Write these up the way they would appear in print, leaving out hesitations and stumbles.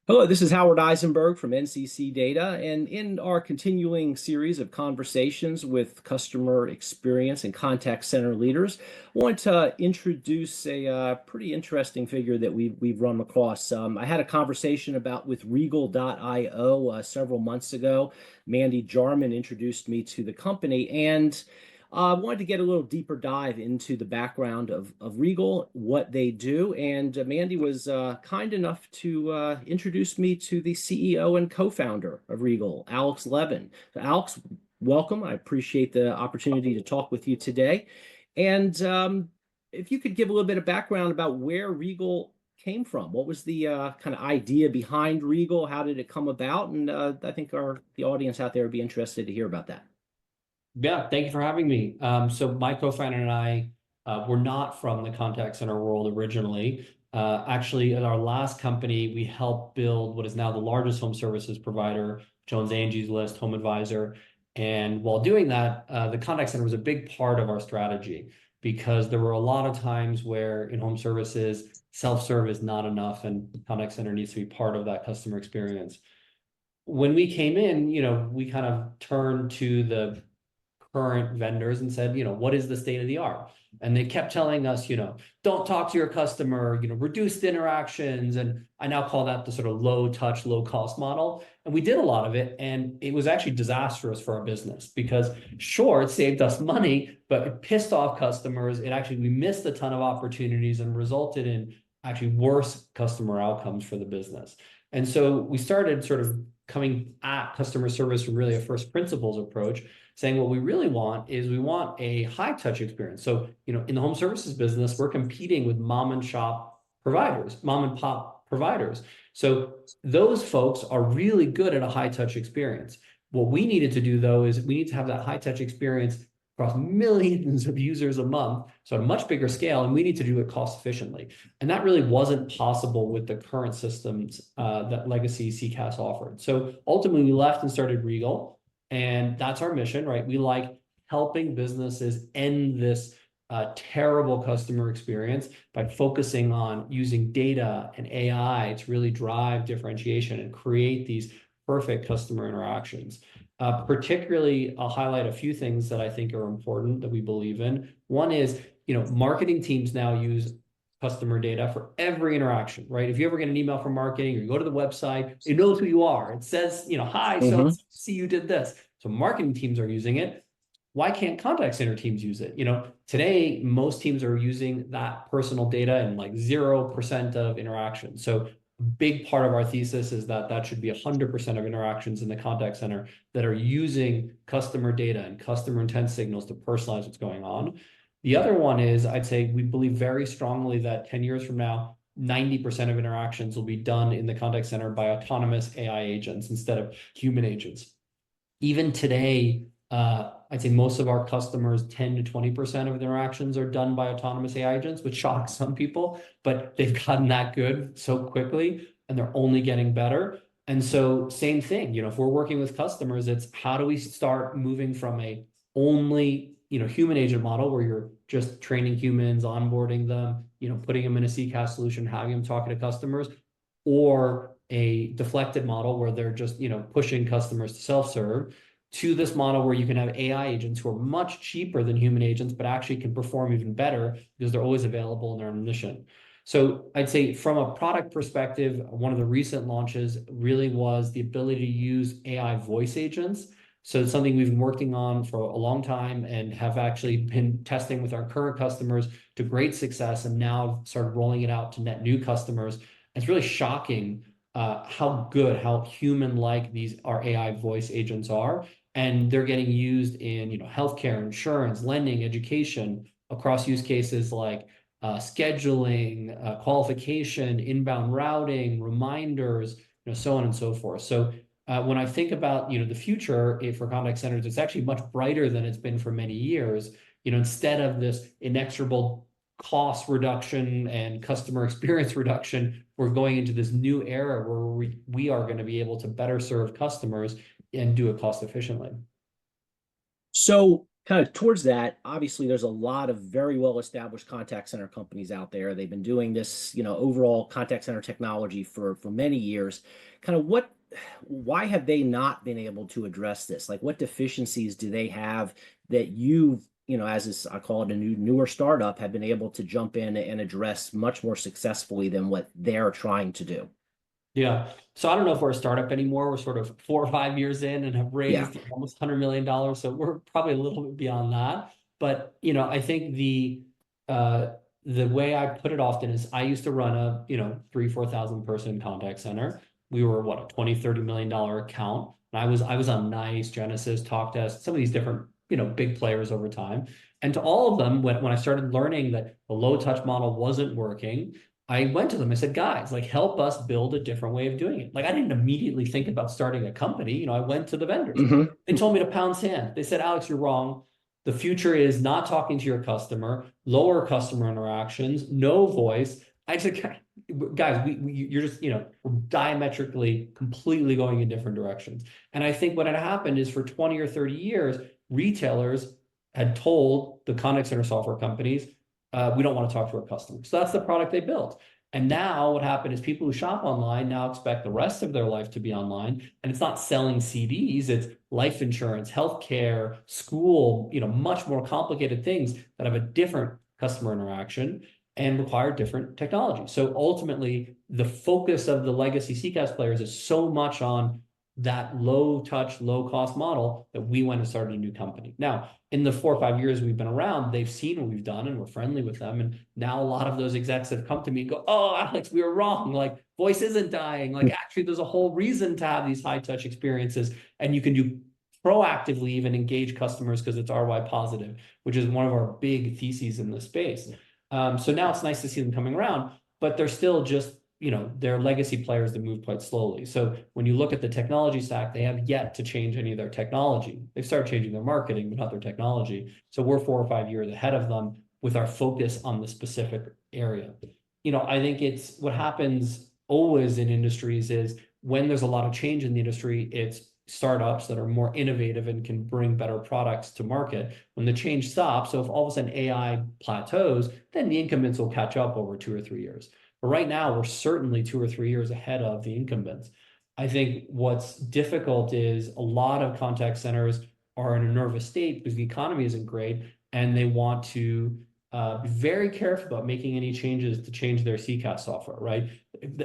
Hello, this is Howard Eisenberg from NCC Data, and in our continuing series of conversations with customer experience and contact center leaders, I want to introduce a pretty interesting figure that we've run across. I had a conversation with Regal.io several months ago. Mandy Jarman introduced me to the company, and I wanted to get a little deeper dive into the background of Regal, what they do, and Mandy was kind enough to introduce me to the CEO and co-founder of Regal, Alex Levin. So Alex, welcome. I appreciate the opportunity to talk with you today. And if you could give a little bit of background about where Regal came from, what was the kind of idea behind Regal? How did it come about? And I think the audience out there would be interested to hear about that. Yeah, thank you for having me. So my co-founder and I were not from the contact center world originally. Actually, at our last company, we helped build what is now the largest home services provider, Jones Angie's List, Home Advisor. And while doing that, the contact center was a big part of our strategy because there were a lot of times where in home services, self-serve is not enough and contact center needs to be part of that customer experience. When we came in, we kind of turned to the current vendors and said, what is the state of the art? And they kept telling us, don't talk to your customer, reduced interactions. And I now call that the sort of low touch, low cost model. And we did a lot of it. And it was actually disastrous for our business because sure, it saved us money, but it pissed off customers. We missed a ton of opportunities and resulted in actually worse customer outcomes for the business. And so we started sort of coming at customer service from really a first principles approach, saying what we really want is we want a high touch experience. So, in the home services business, we're competing with mom and pop providers. So those folks are really good at a high touch experience. What we needed to do though, is we need to have that high touch experience across millions of users a month, so at a much bigger scale, and we need to do it cost efficiently. And that really wasn't possible with the current systems that legacy CCaaS offered. So ultimately we left and started Regal. And that's our mission, right? We like helping businesses end this terrible customer experience by focusing on using data and AI to really drive differentiation and create these perfect customer interactions. Particularly, I'll highlight a few things that I think are important that we believe in. One is, marketing teams now use customer data for every interaction, right? If you ever get an email from marketing or you go to the website, it knows who you are. It says, hi, so see you did this. So marketing teams are using it. Why can't contact center teams use it? Today, most teams are using that personal data in like 0% of interactions. So a big part of our thesis is that that should be 100% of interactions in the contact center that are using customer data and customer intent signals to personalize what's going on. The other one is, I'd say we believe very strongly that 10 years from now, 90% of interactions will be done in the contact center by autonomous AI agents instead of human agents. Even today, I'd say most of our customers, 10 to 20% of their interactions are done by autonomous AI agents, which shocks some people, but they've gotten that good so quickly and they're only getting better. And so same thing, if we're working with customers, it's how do we start moving from a only human agent model where you're just training humans, onboarding them, putting them in a CCaaS solution, having them talking to customers, or a deflected model where they're just, pushing customers to self-serve, to this model where you can have AI agents who are much cheaper than human agents, but actually can perform even better because they're always available and they're omniscient. So I'd say from a product perspective, one of the recent launches really was the ability to use AI voice agents. So it's something we've been working on for a long time and have actually been testing with our current customers to great success, and now started rolling it out to net new customers. It's really shocking how human-like our AI voice agents are. And they're getting used in healthcare, insurance, lending, education, across use cases like scheduling, qualification, inbound routing, reminders, so on and so forth. So when I think about the future for contact centers, it's actually much brighter than it's been for many years. Instead of this inexorable cost reduction and customer experience reduction, we're going into this new era where we are going to be able to better serve customers and do it cost efficiently. So kind of towards that, obviously there's a lot of very well established contact center companies out there. They've been doing this, overall contact center technology for many years. Kind of why have they not been able to address this? Like what deficiencies do they have that you've, as this, I call it a newer startup, have been able to jump in and address much more successfully than what they're trying to do? Yeah. So I don't know if we're a startup anymore. We're sort of 4 or 5 years in and have Yeah. raised almost $100 million. So we're probably a little bit beyond that. But I think the way I put it often is I used to run a 3,000 to 4,000 person contact center. We were what, a 20, $30 million account. And I was on Nice, Genesis, Talkdesk, some of these different, big players over time. And to all of them, when I started learning that the low touch model wasn't working, I went to them. I said, guys, like, help us build a different way of doing it. Like, I didn't immediately think about starting a company. I went to the vendors. Hmm. They told me to pound sand. They said, Alex, you're wrong. The future is not talking to your customer, lower customer interactions, no voice. I said, guys, you're just, we're diametrically, completely going in different directions. And I think what had happened is for 20 or 30 years, retailers had told the contact center software companies, we don't want to talk to our customers. So that's the product they built. And now what happened is people who shop online now expect the rest of their life to be online. And it's not selling CDs, it's life insurance, healthcare, school, much more complicated things that have a different customer interaction and require different technology. So ultimately, the focus of the legacy CCaaS players is so much on that low touch, low cost model that we went and started a new company. Now, in the 4 or 5 years we've been around, they've seen what we've done and we're friendly with them. And now a lot of those execs have come to me and go, oh, Alex, we were wrong. Like voice isn't dying. Like actually, there's a whole reason to have these high touch experiences. And you can do proactively even engage customers because it's ROI positive, which is one of our big theses in this space. So now it's nice to see them coming around, but they're still just they're legacy players that move quite slowly. So when you look at the technology stack, they have yet to change any of their technology. They've started changing their marketing, but not their technology. So we're 4 or 5 years ahead of them with our focus on the specific area. I think it's what happens always in industries is when there's a lot of change in the industry, it's startups that are more innovative and can bring better products to market. When the change stops, so if all of a sudden AI plateaus, then the incumbents will catch up over 2 or 3 years. But right now, we're certainly 2 or 3 years ahead of the incumbents. I think what's difficult is a lot of contact centers are in a nervous state because the economy isn't great and they want to be very careful about making any changes to change their CCaaS software, right?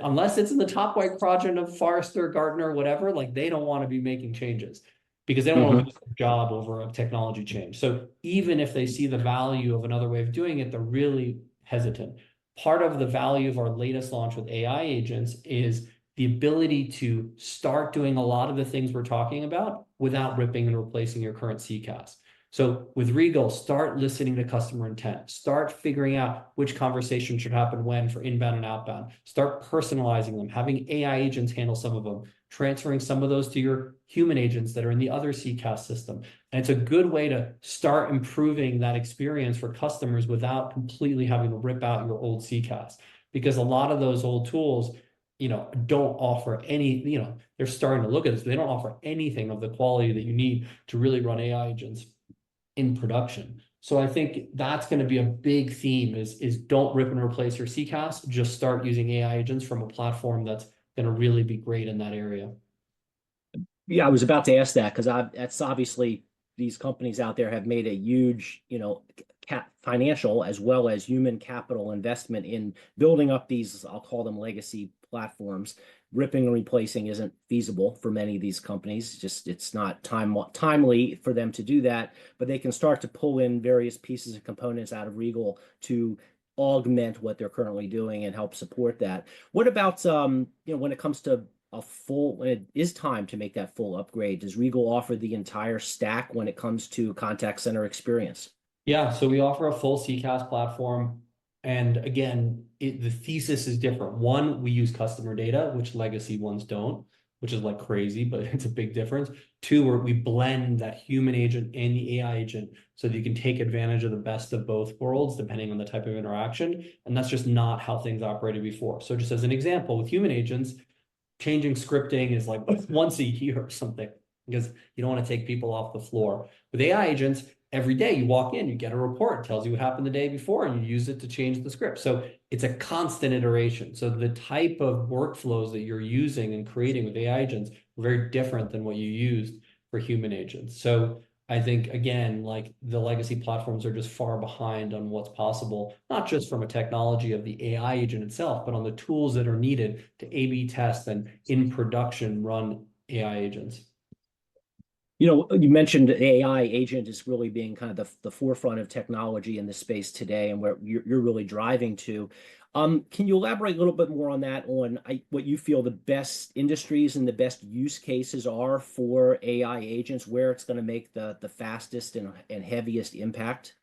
Unless it's in the top right quadrant of Forrester, Gartner, whatever, like they don't want to be making changes because they don't want to lose their job over a technology change. So even if they see the value of another way of doing it, they're really hesitant. Part of the value of our latest launch with AI agents is the ability to start doing a lot of the things we're talking about without ripping and replacing your current CCaaS. So with Regal, start listening to customer intent. Start figuring out which conversation should happen when for inbound and outbound. Start personalizing them, having AI agents handle some of them, transferring some of those to your human agents that are in the other CCaaS system. And it's a good way to start improving that experience for customers without completely having to rip out your old CCaaS. Because a lot of those old tools, don't offer any, they're starting to look at this, but they don't offer anything of the quality that you need to really run AI agents in production. So I think that's going to be a big theme is don't rip and replace your CCaaS, just start using AI agents from a platform that's going to really be great in that area. Yeah, I was about to ask that because that's obviously these companies out there have made a huge, financial as well as human capital investment in building up these, I'll call them legacy platforms. Ripping and replacing isn't feasible for many of these companies. Just it's not timely for them to do that, but they can start to pull in various pieces and components out of Regal to augment what they're currently doing and help support that. What about when it comes to when it is time to make that full upgrade, does Regal offer the entire stack when it comes to contact center experience? Yeah, so we offer a full CCaaS platform. And again, the thesis is different. One, we use customer data, which legacy ones don't, which is like crazy, but it's a big difference. Two, where we blend that human agent and the AI agent so that you can take advantage of the best of both worlds, depending on the type of interaction. And that's just not how things operated before. So just as an example, with human agents, changing scripting is like once a year or something because you don't want to take people off the floor. With AI agents, every day you walk in, you get a report, it tells you what happened the day before, and you use it to change the script. So it's a constant iteration. So the type of workflows that you're using and creating with AI agents are very different than what you used for human agents. So I think, again, like the legacy platforms are just far behind on what's possible, not just from a technology of the AI agent itself, but on the tools that are needed to A/B test and in production run AI agents. You know, you mentioned AI agent is really being kind of the forefront of technology in the space today and where you're really driving to. Can you elaborate a little bit more on that, on what you feel the best industries and the best use cases are for AI agents, where it's going to make the fastest and heaviest impact?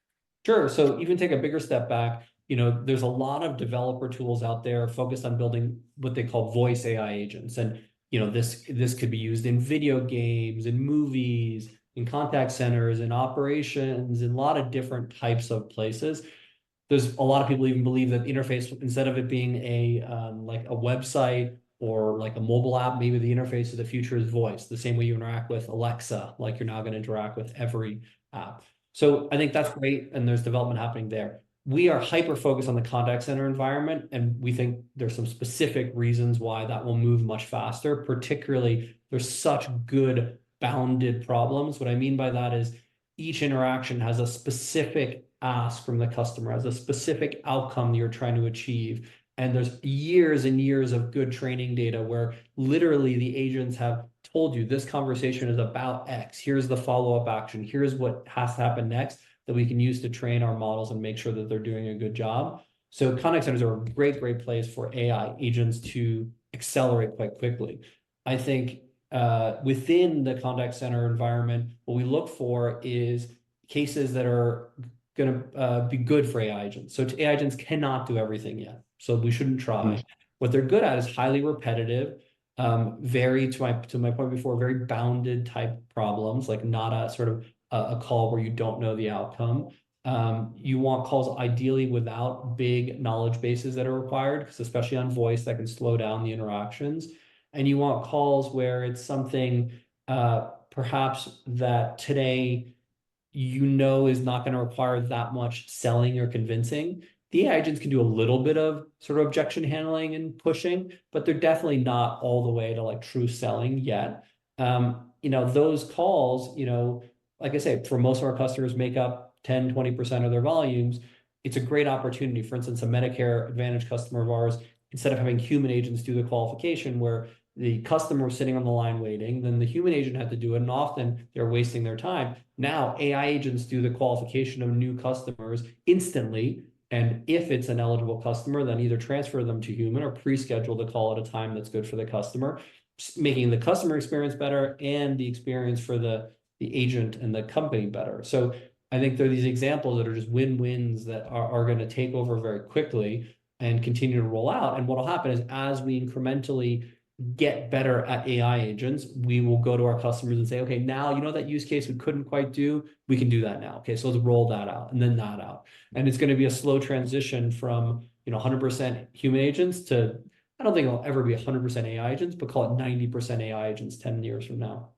Sure. So even take a bigger step back, there's a lot of developer tools out there focused on building what they call voice AI agents. And, this could be used in video games, in movies, in contact centers, in operations, in a lot of different types of places. There's a lot of people even believe that the interface, instead of it being like a website or like a mobile app, maybe the interface of the future is voice, the same way you interact with Alexa, like you're now going to interact with every app. So I think that's great, and there's development happening there. We are hyper focused on the contact center environment, and we think there's some specific reasons why that will move much faster. Particularly, there's such good bounded problems. What I mean by that is each interaction has a specific ask from the customer, has a specific outcome you're trying to achieve. And there's years and years of good training data where literally the agents have told you this conversation is about X. Here's the follow-up action. Here's what has to happen next that we can use to train our models and make sure that they're doing a good job. So contact centers are a great, great place for AI agents to accelerate quite quickly. I think within the contact center environment, what we look for is cases that are going to be good for AI agents. So AI agents cannot do everything yet. So we shouldn't try. What they're good at is highly repetitive, very, to my point before, very bounded type problems, like not a sort of a call where you don't know the outcome. You want calls ideally without big knowledge bases that are required, because especially on voice, that can slow down the interactions. And you want calls where it's something perhaps that today is not going to require that much selling or convincing. The AI agents can do a little bit of sort of objection handling and pushing, but they're definitely not all the way to like true selling yet. Those calls, like I say, for most of our customers make up 10, 20% of their volumes. It's a great opportunity. For instance, a Medicare Advantage customer of ours, instead of having human agents do the qualification where the customer was sitting on the line waiting, then the human agent had to do it, and often they're wasting their time. Now AI agents do the qualification of new customers instantly, and if it's an eligible customer, then either transfer them to human or pre-schedule the call at a time that's good for the customer, making the customer experience better and the experience for the agent and the company better. So I think there are these examples that are just win-wins that are going to take over very quickly and continue to roll out. And what will happen is, as we incrementally get better at AI agents, we will go to our customers and say, okay, now that use case we couldn't quite do, we can do that now. Okay, so let's roll that out and then that out. And it's going to be a slow transition from 100% human agents to, I don't think it'll ever be 100% AI agents, but call it 90% AI agents 10 years from now.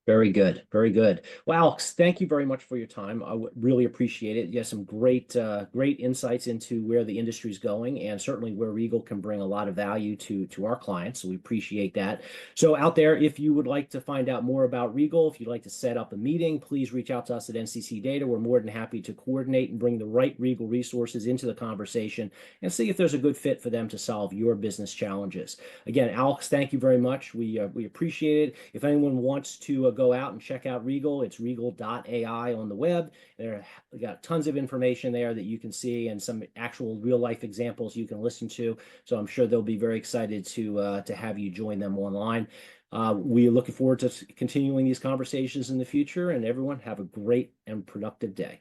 Very good. Very good. Well, Alex, thank you very much for your time. I would really appreciate it. You have some great insights into where the industry is going, and certainly where Regal can bring a lot of value to our clients. So we appreciate that. So out there, if you would like to find out more about Regal, if you'd like to set up a meeting, please reach out to us at NCC Data. We're more than happy to coordinate and bring the right Regal resources into the conversation and see if there's a good fit for them to solve your business challenges. Again, Alex, thank you very much. We appreciate it. If anyone wants to go out and check out Regal, it's regal.ai on the web. We got tons of information there that you can see, and some actual real life examples you can listen to. So I'm sure they'll be very excited to have you join them online. We are looking forward to continuing these conversations in the future, and everyone have a great and productive day.